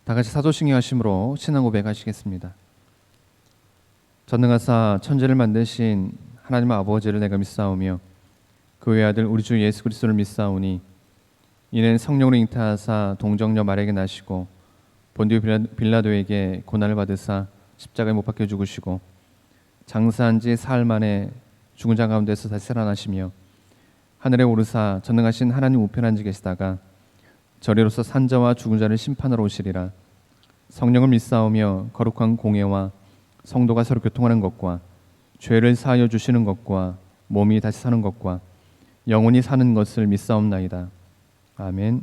다 같이 사도신경 하심으로 신앙 고백하시겠습니다. 전능하사 천지를 만드신 하나님 아버지를 내가 믿사오며 그 외아들 우리 주 예수 그리스도를 믿사오니 이는 성령으로 잉태하사 동정녀 마리아에게 나시고 본디오 빌라도에게 고난을 받으사 십자가에 못 박혀 죽으시고 장사한 지 사흘 만에 죽은 자 가운데서 다시 살아나시며 하늘에 오르사 전능하신 하나님 우편에 앉아 계시다가 저리로서 산자와 죽은 자를 심판하러 오시리라. 성령을 믿사오며 거룩한 공예와 성도가 서로 교통하는 것과 죄를 사하여 주시는 것과 몸이 다시 사는 것과 영원히 사는 것을 믿사옵나이다. 아멘.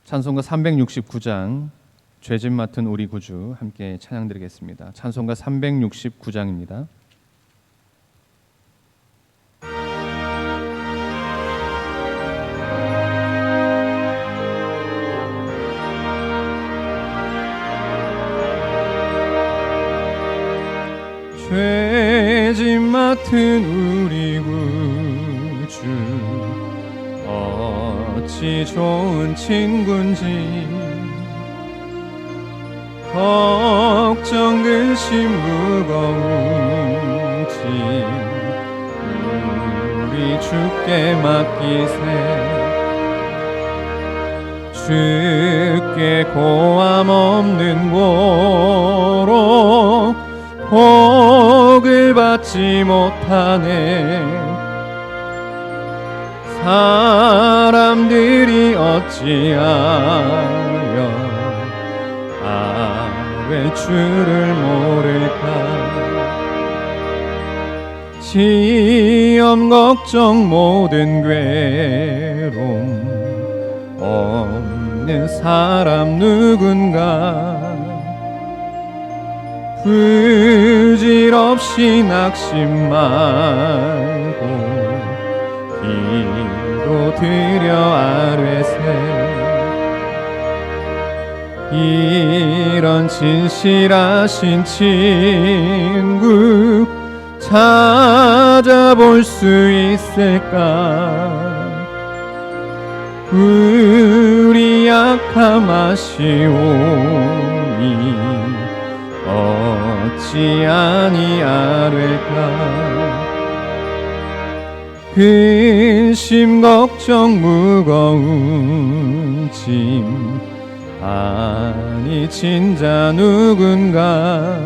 찬송가 369장 죄짐 맡은 우리 구주 함께 찬양드리겠습니다. 찬송가 369장입니다. 죄짐 맡은 우리 구주 어찌 좋은 친군지 걱정 근심 무거운 짐 우리 주께 맡기세. 주께 고함 없는 고로 복을 받지 못하네. 사람들이 어찌하여 왜 주를 모를까. 시험 걱정 모든 괴로움 없는 사람 누군가. 부질없이 낙심 말고 기도 드려 아뢰세. 이런 진실하신 친구 찾아볼 수 있을까. 우리 약함 아시오니 어찌 아니하릴까. 근심 걱정 무거운 짐 아니 진자 누군가.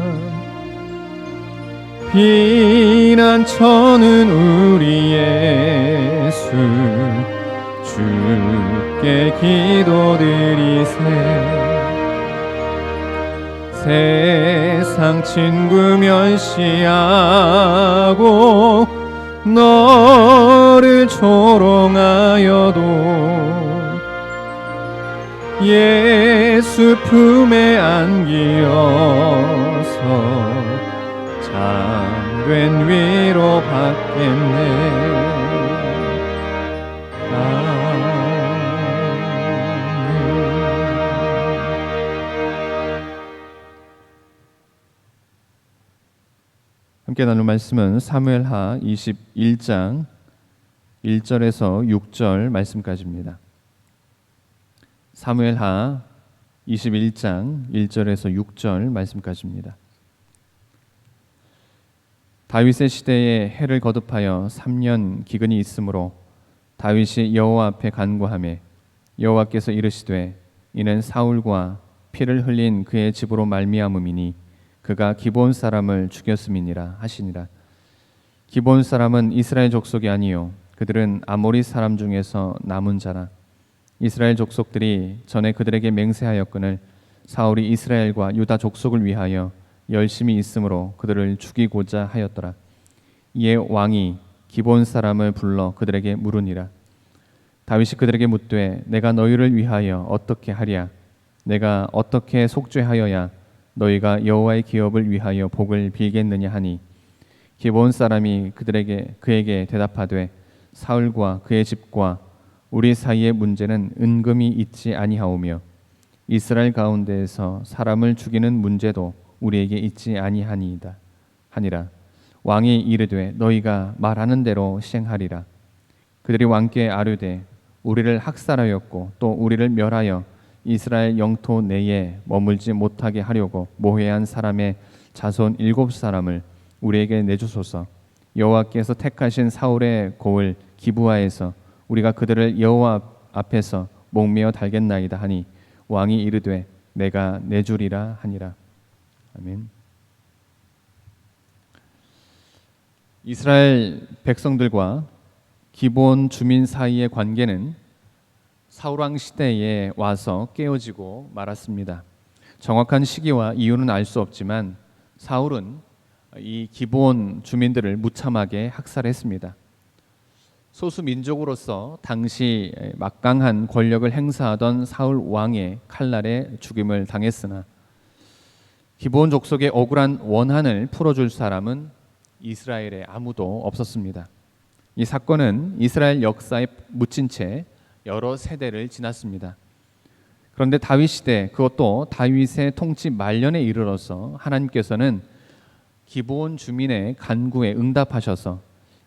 피난처는 우리 예수 주께 기도드리세. 세상 친구 멸시하고 너를 조롱하여도 예수 품에 안기어서 참된 위로 받겠네. 함께 나눌 말씀은 사무엘하 21장 1절에서 6절 말씀까지입니다. 사무엘하 21장 1절에서 6절 말씀까지입니다. 다윗의 시대에 해를 거듭하여 3년 기근이 있으므로 다윗이 여호와 앞에 간구하매 여호와께서 이르시되 이는 사울과 피를 흘린 그의 집으로 말미암음이니 그가 기브온 사람을 죽였음이니라 하시니라. 기브온 사람은 이스라엘 족속이 아니요 그들은 아모리 사람 중에서 남은 자라. 이스라엘 족속들이 전에 그들에게 맹세하였거늘 사울이 이스라엘과 유다 족속을 위하여 열심히 있으므로 그들을 죽이고자 하였더라. 이에 왕이 기브온 사람을 불러 그들에게 물으니라. 다윗이 그들에게 묻되 내가 너희를 위하여 어떻게 하랴. 내가 어떻게 속죄하여야 너희가 여호와의 기업을 위하여 복을 빌겠느냐 하니 기브온 사람이 그에게 대답하되 사울과 그의 집과 우리 사이의 문제는 은금이 있지 아니하오며 이스라엘 가운데에서 사람을 죽이는 문제도 우리에게 있지 아니하니이다 하니라. 왕이 이르되 너희가 말하는 대로 시행하리라. 그들이 왕께 아뢰되 우리를 학살하였고 또 우리를 멸하여 이스라엘 영토 내에 머물지 못하게 하려고 모해한 사람의 자손 7사람을 우리에게 내주소서. 여호와께서 택하신 사울의 고을 기브아에서 우리가 그들을 여호와 앞에서 목매어 달겠나이다 하니 왕이 이르되 내가 내주리라 하니라. 아멘. 이스라엘 백성들과 기브온 주민 사이의 관계는 사울 왕 시대에 와서 깨어지고 말았습니다. 정확한 시기와 이유는 알 수 없지만 사울은 이 기브온 주민들을 무참하게 학살했습니다. 소수 민족으로서 당시 막강한 권력을 행사하던 사울 왕의 칼날에 죽임을 당했으나 기브온 족속의 억울한 원한을 풀어줄 사람은 이스라엘에 아무도 없었습니다. 이 사건은 이스라엘 역사에 묻힌 채 여러 세대를 지났습니다. 그런데 다윗 시대, 그것도 다윗의 통치 말년에 이르러서 하나님께서는 기브온 주민의 간구에 응답하셔서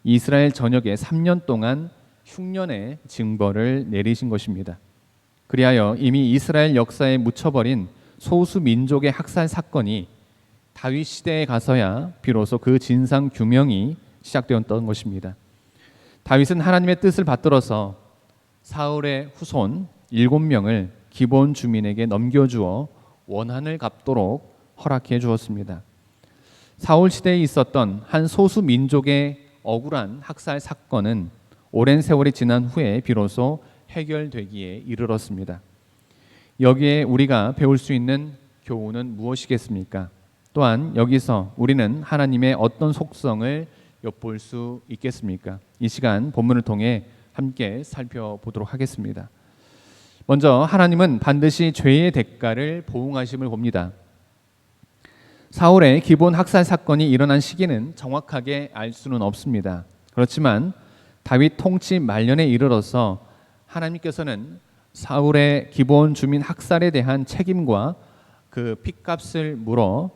이스라엘 전역에 3년 동안 흉년의 징벌을 내리신 것입니다. 그리하여 이미 이스라엘 역사에 묻혀버린 소수 민족의 학살 사건이 다윗 시대에 가서야 비로소 그 진상 규명이 시작되었던 것입니다. 다윗은 하나님의 뜻을 받들어서 사울의 후손 7명을 기브온 주민에게 넘겨주어 원한을 갚도록 허락해 주었습니다. 사울 시대에 있었던 한 소수 민족의 억울한 학살 사건은 오랜 세월이 지난 후에 비로소 해결되기에 이르렀습니다. 여기에 우리가 배울 수 있는 교훈은 무엇이겠습니까? 또한 여기서 우리는 하나님의 어떤 속성을 엿볼 수 있겠습니까? 이 시간 본문을 통해 함께 살펴보도록 하겠습니다. 먼저 하나님은 반드시 죄의 대가를 보응하심을 봅니다. 사울의 기브온 학살 사건이 일어난 시기는 정확하게 알 수는 없습니다. 그렇지만 다윗 통치 말년에 이르러서 하나님께서는 사울의 기브온 주민 학살에 대한 책임과 그 핏값을 물어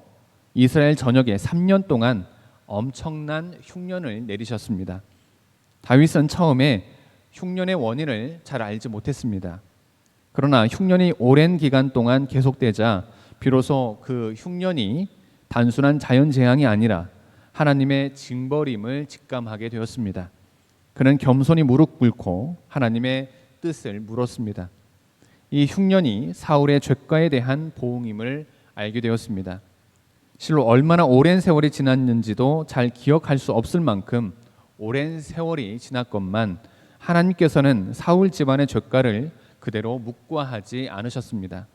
이스라엘 전역에 3년 동안 엄청난 흉년을 내리셨습니다. 다윗은 처음에 흉년의 원인을 잘 알지 못했습니다. 그러나 흉년이 오랜 기간 동안 계속되자 비로소 그 흉년이 단순한 자연재앙이 아니라 하나님의 징벌임을 직감하게 되었습니다. 그는 겸손히 무릎 꿇고 하나님의 뜻을 물었습니다. 이 흉년이 사울의 죄가에 대한 보응임을 알게 되었습니다. 실로 얼마나 오랜 세월이 지났는지도 잘 기억할 수 없을 만큼 오랜 세월이 지났건만 하나님께서는 사울 집안의 죄가를 그대로 묵과하지 않으셨습니다.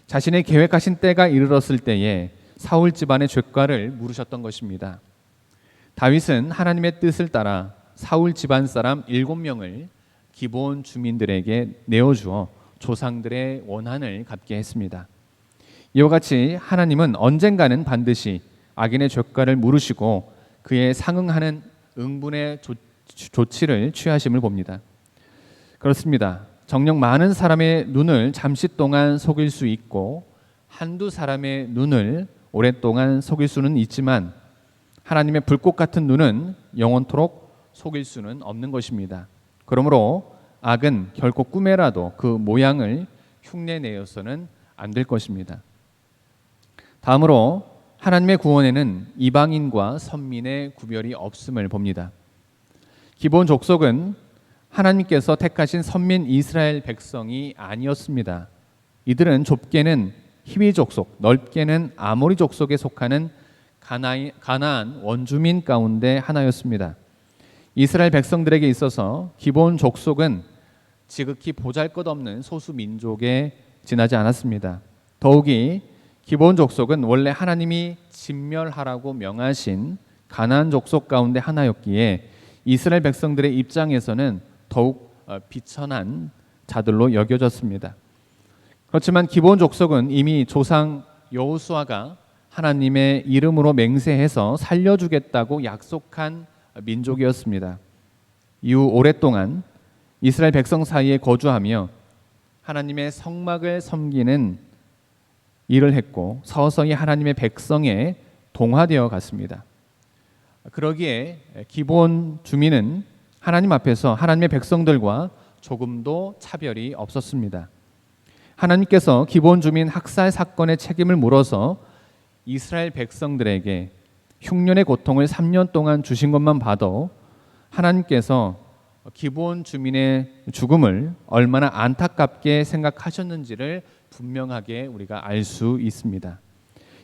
자신의 계획하신 때가 이르렀을 때에 사울 집안의 죄가를 물으셨던 것입니다. 다윗은 하나님의 뜻을 따라 사울 집안 사람 7명을 기브온 주민들에게 내어주어 조상들의 원한을 갚게 했습니다. 이와 같이 하나님은 언젠가는 반드시 악인의 죄가를 물으시고 그에 상응하는 응분의 조치를 취하심을 봅니다. 그렇습니다. 정녕 많은 사람의 눈을 잠시 동안 속일 수 있고 한두 사람의 눈을 오랫동안 속일 수는 있지만 하나님의 불꽃 같은 눈은 영원토록 속일 수는 없는 것입니다. 그러므로 악은 결코 꿈에라도 그 모양을 흉내내어서는 안 될 것입니다. 다음으로 하나님의 구원에는 이방인과 선민의 구별이 없음을 봅니다. 기브온 족속은 하나님께서 택하신 선민 이스라엘 백성이 아니었습니다. 이들은 좁게는 히위 족속, 넓게는 아모리 족속에 속하는 가나안 원주민 가운데 하나였습니다. 이스라엘 백성들에게 있어서 기브온 족속은 지극히 보잘것없는 소수 민족에 지나지 않았습니다. 더욱이 기브온 족속은 원래 하나님이 진멸하라고 명하신 가나안 족속 가운데 하나였기에 이스라엘 백성들의 입장에서는 더욱 비천한 자들로 여겨졌습니다. 그렇지만 기브온 족속은 이미 조상 여호수아가 하나님의 이름으로 맹세해서 살려주겠다고 약속한 민족이었습니다. 이후 오랫동안 이스라엘 백성 사이에 거주하며 하나님의 성막을 섬기는 일을 했고 서서히 하나님의 백성에 동화되어 갔습니다. 그러기에 기브온 주민은 하나님 앞에서 하나님의 백성들과 조금도 차별이 없었습니다. 하나님께서 기본 주민 학살 사건의 책임을 물어서 이스라엘 백성들에게 흉년의 고통을 3년 동안 주신 것만 봐도 하나님께서 기본 주민의 죽음을 얼마나 안타깝게 생각하셨는지를 분명하게 우리가 알 수 있습니다.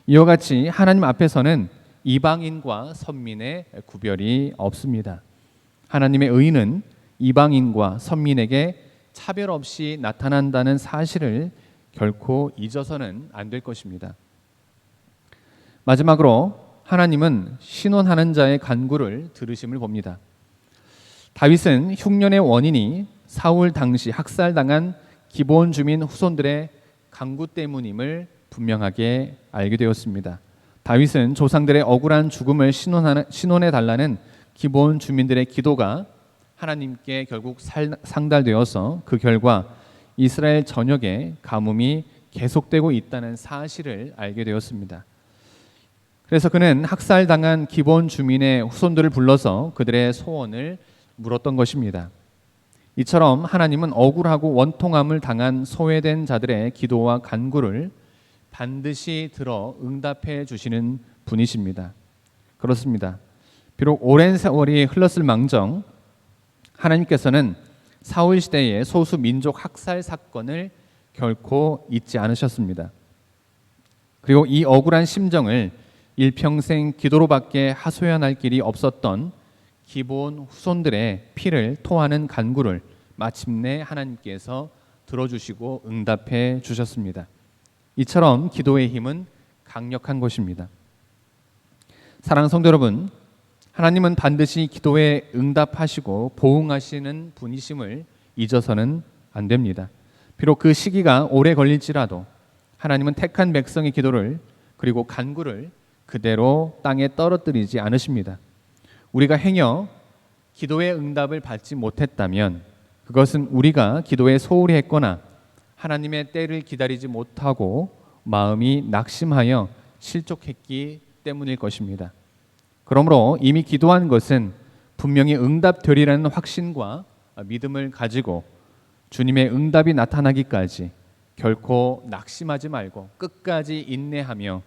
이와 같이 하나님 앞에서는 이방인과 선민의 구별이 없습니다. 하나님의 의는 이방인과 선민에게 차별 없이 나타난다는 사실을 결코 잊어서는 안 될 것입니다. 마지막으로 하나님은 신원하는 자의 간구를 들으심을 봅니다. 다윗은 흉년의 원인이 사울 당시 학살당한 기브온 주민 후손들의 간구 때문임을 분명하게 알게 되었습니다. 다윗은 조상들의 억울한 죽음을 신원해 달라는 기브온 주민들의 기도가 하나님께 결국 상달되어서 그 결과 이스라엘 전역에 가뭄이 계속되고 있다는 사실을 알게 되었습니다. 그래서 그는 학살당한 기브온 주민의 후손들을 불러서 그들의 소원을 물었던 것입니다. 이처럼 하나님은 억울하고 원통함을 당한 소외된 자들의 기도와 간구를 반드시 들어 응답해 주시는 분이십니다. 그렇습니다. 비록 오랜 세월이 흘렀을 망정 하나님께서는 사울 시대의 소수 민족 학살 사건을 결코 잊지 않으셨습니다. 그리고 이 억울한 심정을 일평생 기도로밖에 하소연할 길이 없었던 기브온 후손들의 피를 토하는 간구를 마침내 하나님께서 들어주시고 응답해 주셨습니다. 이처럼 기도의 힘은 강력한 것입니다. 사랑하는 성도 여러분, 하나님은 반드시 기도에 응답하시고 보응하시는 분이심을 잊어서는 안 됩니다. 비록 그 시기가 오래 걸릴지라도 하나님은 택한 백성의 기도를 그리고 간구를 그대로 땅에 떨어뜨리지 않으십니다. 우리가 행여 기도의 응답을 받지 못했다면 그것은 우리가 기도에 소홀히 했거나 하나님의 때를 기다리지 못하고 마음이 낙심하여 실족했기 때문일 것입니다. 그러므로 이미 기도한 것은 분명히 응답되리라는 확신과 믿음을 가지고 주님의 응답이 나타나기까지 결코 낙심하지 말고 끝까지 인내하며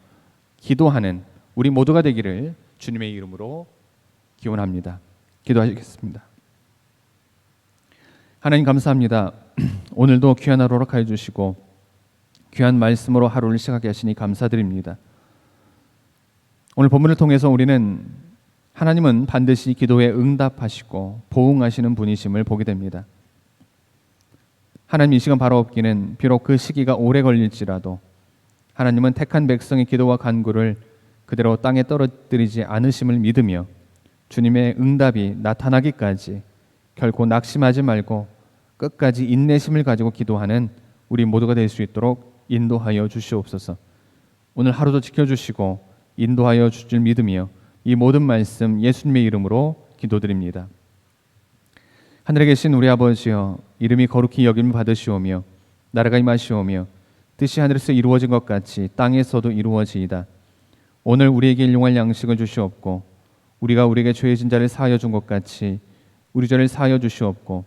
기도하는 우리 모두가 되기를 주님의 이름으로 기원합니다. 기도하시겠습니다. 하나님 감사합니다. 오늘도 귀한 하루 허락하여 주시고 귀한 말씀으로 하루를 시작하게 하시니 감사드립니다. 오늘 본문을 통해서 우리는 하나님은 반드시 기도에 응답하시고 보응하시는 분이심을 보게 됩니다. 하나님 이 시간 바로 없기는 비록 그 시기가 오래 걸릴지라도 하나님은 택한 백성의 기도와 간구를 그대로 땅에 떨어뜨리지 않으심을 믿으며 주님의 응답이 나타나기까지 결코 낙심하지 말고 끝까지 인내심을 가지고 기도하는 우리 모두가 될 수 있도록 인도하여 주시옵소서. 오늘 하루도 지켜주시고 인도하여 주실 믿으며 이 모든 말씀 예수님의 이름으로 기도드립니다. 하늘에 계신 우리 아버지여, 이름이 거룩히 여김을 받으시오며 나라가 임하시오며 뜻이 하늘에서 이루어진 것 같이 땅에서도 이루어지이다. 오늘 우리에게 일용할 양식을 주시옵고 우리가 우리에게 죄진 자를 사하여 준 것 같이 우리 죄를 사하여 주시옵고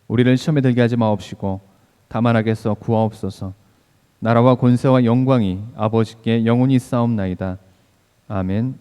우리를 시험에 들게 하지 마옵시고 다만 악에서 구하옵소서. 나라와 권세와 영광이 아버지께 영원히 있사옵나이다. 아멘.